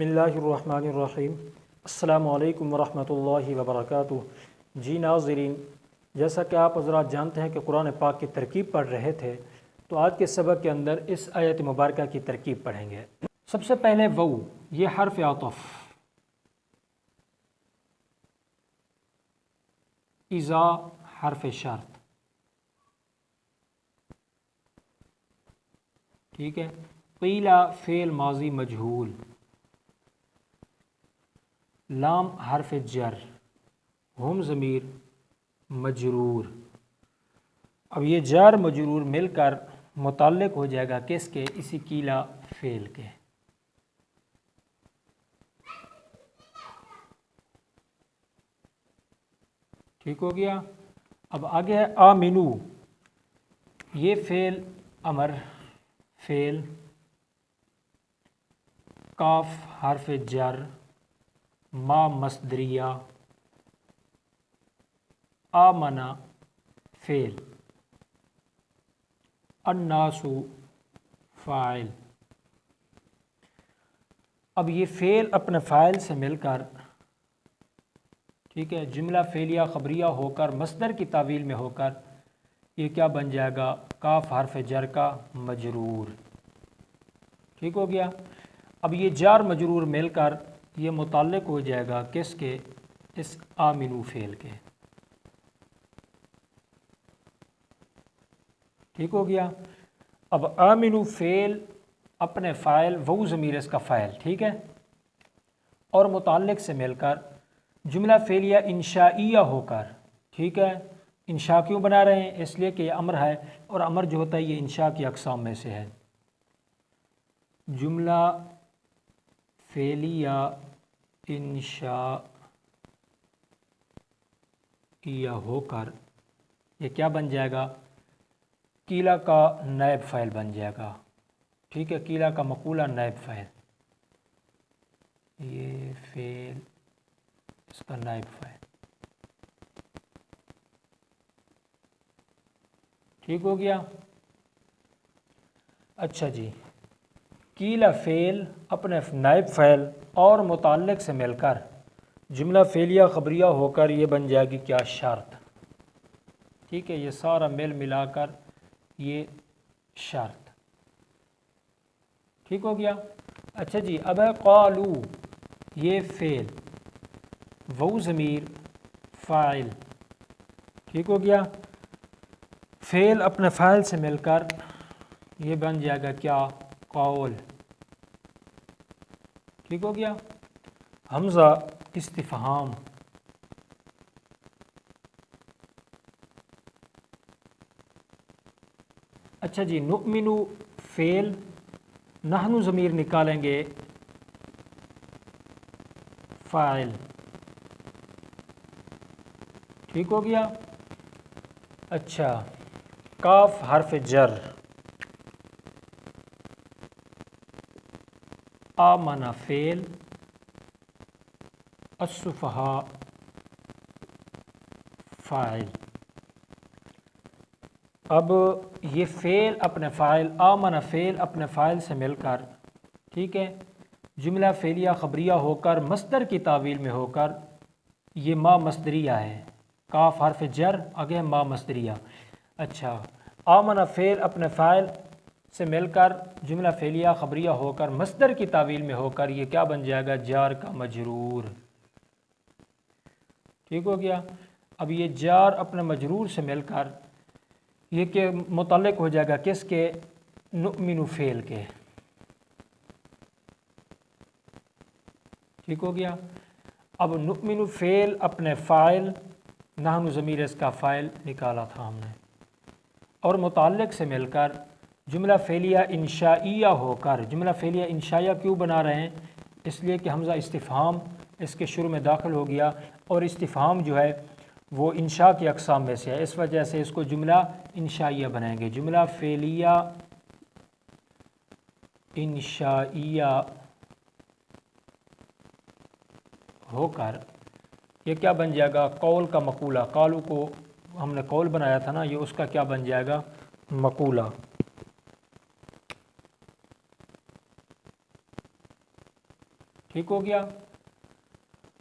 بسم اللہ الرحمن الرحیم۔ السلام علیکم ورحمۃ اللہ وبرکاتہ۔ جی ناظرین، جیسا کہ آپ حضرات جانتے ہیں کہ قرآن پاک کی ترکیب پڑھ رہے تھے، تو آج کے سبق کے اندر اس آیت مبارکہ کی ترکیب پڑھیں گے۔ سب سے پہلے وہ، یہ حرف عطف، اذا حرف شرط، ٹھیک ہے۔ قیلا فعل ماضی مجہول، لام حرف جر، ہم ضمیر مجرور۔ اب یہ جار مجرور مل کر متعلق ہو جائے گا کس کے؟ اسی قیلا فعل کے۔ ٹھیک ہو گیا۔ اب آگے ہے آمنو، یہ فعل امر، فعل، کاف حرف جر، ما مصدریہ، آمنا فعل، الناس فاعل۔ اب یہ فعل اپنے فاعل سے مل کر، ٹھیک ہے، جملہ فعلیہ خبریہ ہو کر مصدر کی تعویل میں ہو کر یہ کیا بن جائے گا؟ کاف حرف جر کا مجرور۔ ٹھیک ہو گیا۔ اب یہ جار مجرور مل کر یہ متعلق ہو جائے گا کس کے؟ اس آمنو فعل کے۔ ٹھیک ہو گیا۔ اب آمنو فعل اپنے فاعل، وہ ضمیر اس کا فاعل، ٹھیک ہے، اور متعلق سے مل کر جملہ فعلیہ انشائیہ ہو کر، ٹھیک ہے، انشاء کیوں بنا رہے ہیں؟ اس لیے کہ یہ امر ہے، اور امر جو ہوتا ہے یہ انشاء کی اقسام میں سے ہے۔ جملہ فعلیہ انشائیہ ہو کر یہ کیا بن جائے گا؟ قیلا کا نائب فاعل بن جائے گا، ٹھیک ہے، قیلا کا مقولہ نائب فاعل، یہ فعل اس کا نائب فاعل۔ ٹھیک ہو گیا۔ اچھا جی، قیلا فعل اپنے نائب فاعل اور متعلق سے مل کر جملہ فعلیہ خبریہ ہو کر یہ بن جائے گی کیا؟ شرط۔ ٹھیک ہے، یہ سارا مل ملا کر یہ شرط۔ ٹھیک ہو گیا۔ اچھا جی، اب ہے قالو، یہ فعل، وہ ضمیر فاعل، ٹھیک ہو گیا۔ فعل اپنے فاعل سے مل کر یہ بن جائے گا کیا؟ قول۔ ٹھیک ہو گیا۔ حمزہ استفہام، اچھا جی، نؤمنو فعل، نحنو ضمیر نکالیں گے فاعل۔ ٹھیک ہو گیا۔ اچھا، کاف حرف جر، آمنا فعل، السفہاء فاعل۔ اب یہ فعل اپنے فاعل، آمنا فعل اپنے فاعل سے مل کر، ٹھیک ہے، جملہ فعلیہ خبریہ ہو کر مصدر کی تعویل میں ہو کر یہ ما مصدریہ ہے، کاف حرف جر، آگے ما مصدریہ۔ اچھا، آمنا فعل اپنے فاعل سے مل کر جملہ فعلیہ خبریہ ہو کر مصدر کی تعویل میں ہو کر یہ کیا بن جائے گا؟ جار کا مجرور۔ ٹھیک ہو گیا۔ اب یہ جار اپنے مجرور سے مل کر یہ کہ متعلق ہو جائے گا کس کے؟ نؤمن فعل کے۔ ٹھیک ہو گیا۔ اب نؤمن فعل اپنے فاعل، نحن ضمیر اس کا فاعل نکالا تھا ہم نے، اور متعلق سے مل کر جملہ فعلیہ انشائیہ ہو کر، جملہ فعلیہ انشائیہ کیوں بنا رہے ہیں؟ اس لیے کہ حمزہ استفہام اس کے شروع میں داخل ہو گیا، اور استفہام جو ہے وہ انشاء کی اقسام میں سے ہے، اس وجہ سے اس کو جملہ انشائیہ بنائیں گے۔ جملہ فعلیہ انشائیہ ہو کر یہ کیا بن جائے گا؟ قول کا مقولہ۔ قالو کو ہم نے قول بنایا تھا نا، یہ اس کا کیا بن جائے گا؟ مقولہ۔ ٹھیک ہو گیا.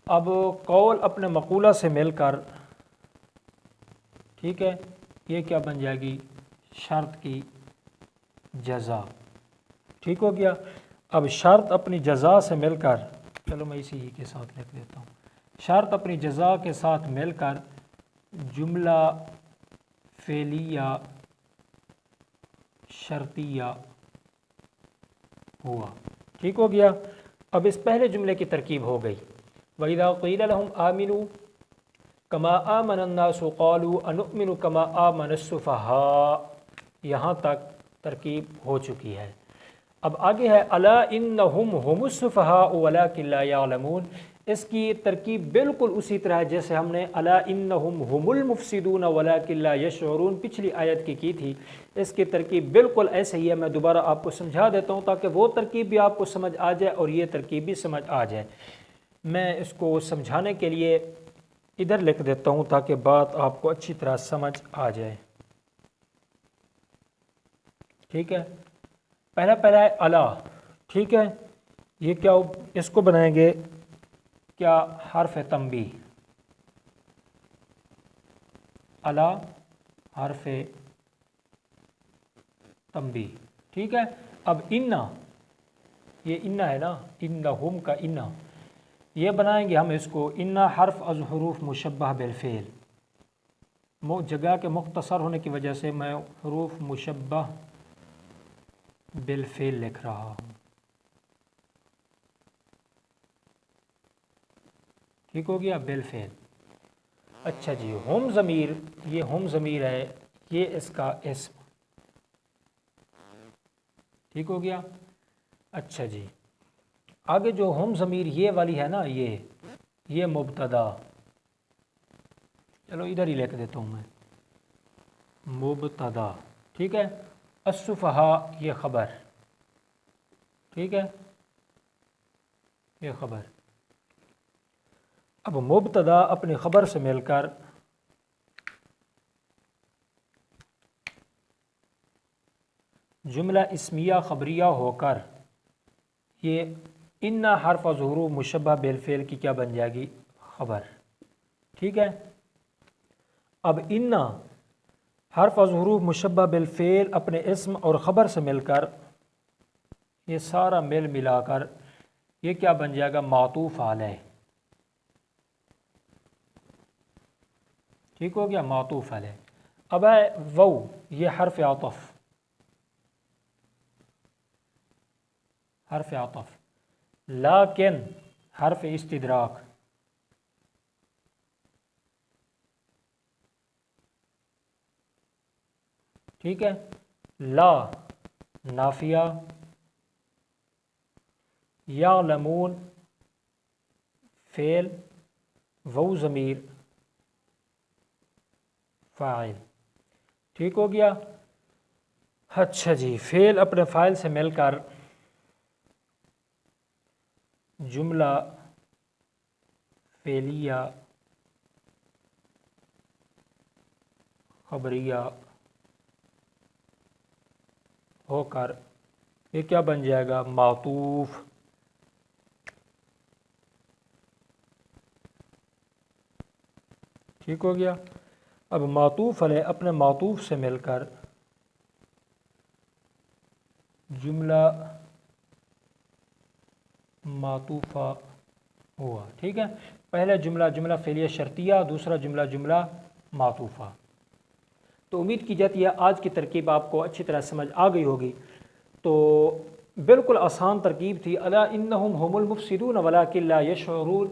اب قول اپنے مقولہ سے مل کر، ٹھیک ہے، یہ کیا بن جائے گی؟ شرط کی جزا. ٹھیک ہو گیا. اب شرط اپنی جزا سے مل کر، چلو میں اسی ہی کے ساتھ لکھ دیتا ہوں، شرط اپنی جزا کے ساتھ مل کر جملہ فعلیہ شرطیہ ہوا. ٹھیک ہو گیا. اب اس پہلے جملے کی ترکیب ہو گئی. وَإِذَا قِيلَ لَهُمْ آمِنُوا كَمَا آمَنَ النَّاسُ قَالُوا أَنُؤْمِنُ كَمَا آمَنَ السُّفَهَاءُ. یہاں تک ترکیب ہو چکی ہے. اب آگے ہے أَلَا إِنَّهُمْ هُمُ السُّفَهَاءُ وَلَكِنْ لَا يَعْلَمُونَ. اس کی ترکیب بالکل اسی طرح ہے جیسے ہم نے أَلَا إِنَّهُمْ هُمُ الْمُفْسِدُونَ وَلَكِنْ لَا يَشْعُرُونَ پچھلی آیت کی تھی. اس کی ترکیب بالکل ایسے ہی ہے. میں دوبارہ آپ کو سمجھا دیتا ہوں تاکہ وہ ترکیب بھی آپ کو سمجھ آ جائے اور یہ ترکیب بھی سمجھ آ جائے. میں اس کو سمجھانے کے لیے ادھر لکھ دیتا ہوں تاکہ بات آپ کو اچھی طرح سمجھ آ جائے. ٹھیک ہے. پہلا ہے الا. ٹھیک ہے. یہ کیا اس کو بنائیں گے کیا؟ حرف تنبیہ. الا حرف تنبیہ. ٹھیک ہے. اب انا، یہ انا ہے نا، انہم کا انا، یہ بنائیں گے ہم اس کو انا حرف از حروف مشبہ بالفعل. جگہ کے مختصر ہونے کی وجہ سے میں حروف مشبہ بالفعل لکھ رہا ہوں. ٹھیک ہو گیا. بالفعل. اچھا جی. ہم ضمیر، یہ ہم ضمیر ہے، یہ اس کا اسم. ٹھیک ہو گیا. اچھا جی. آگے جو ہم ضمیر یہ والی ہے نا، یہ مبتدا. چلو ادھر ہی لکھ دیتا ہوں میں، مبتدا. ٹھیک ہے. السفہاء یہ خبر. ٹھیک ہے، یہ خبر. اب مبتدا اپنی خبر سے مل کر جملہ اسمیہ خبریہ ہو کر یہ انا حرف ظہور مشبہ بالفعل کی کیا بن جائے گی؟ خبر. ٹھیک ہے. اب انا حرف ظہور مشبہ بالفعل اپنے اسم اور خبر سے مل کر یہ سارا مل ملا کر یہ کیا بن جائے گا؟ معطوف علیہ. ٹھیک ہو گیا. معطوف علیہ. اب ہے وہ، یہ حرف عطف. حرف عطف. لیکن حرف استدراک. ٹھیک ہے. لا نافیہ، یعلمون فعل، وہ ضمیر فاعل. ٹھیک ہو گیا. اچھا جی. فعل اپنے فاعل سے مل کر جملہ فعلیہ خبریہ ہو کر یہ کیا بن جائے گا؟ معطوف. ٹھیک ہو گیا. اب معطوف علیہ اپنے معطوف سے مل کر جملہ معطوفہ ہوا. ٹھیک ہے. پہلا جملہ فعلیہ شرطیہ، دوسرا جملہ معطوفہ. تو امید کی جاتی ہے آج کی ترکیب آپ کو اچھی طرح سمجھ آ گئی ہوگی. تو بالکل آسان ترکیب تھی. الا انہم هم المفسدون ولکن لا یشعرون.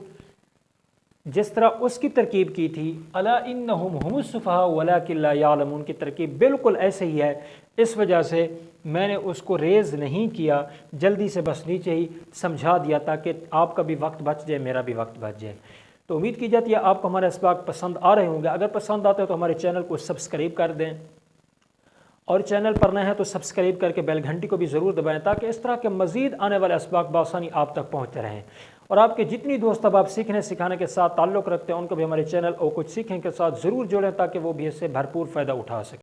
جس طرح اس کی ترکیب کی تھی الا انہم هم السفہاء ولکن لا یعلمون کی ترکیب بالکل ایسے ہی ہے. اس وجہ سے میں نے اس کو ریز نہیں کیا، جلدی سے بس نیچے ہی سمجھا دیا تاکہ آپ کا بھی وقت بچ جائے، میرا بھی وقت بچ جائے. تو امید کی جاتی ہے آپ کو ہمارے اسباق پسند آ رہے ہوں گے. اگر پسند آتے ہیں تو ہمارے چینل کو سبسکرائب کر دیں، اور چینل پر نئے ہیں تو سبسکرائب کر کے بیل گھنٹی کو بھی ضرور دبائیں تاکہ اس طرح کے مزید آنے والے اسباق بآسانی آپ تک پہنچتے رہیں. اور آپ کے جتنی دوست اب آپ سیکھنے سکھانے کے ساتھ تعلق رکھتے ہیں ان کو بھی ہمارے چینل اور کچھ سیکھنے کے ساتھ ضرور جوڑیں تاکہ وہ بھی اس سے بھرپور فائدہ اٹھا سکیں.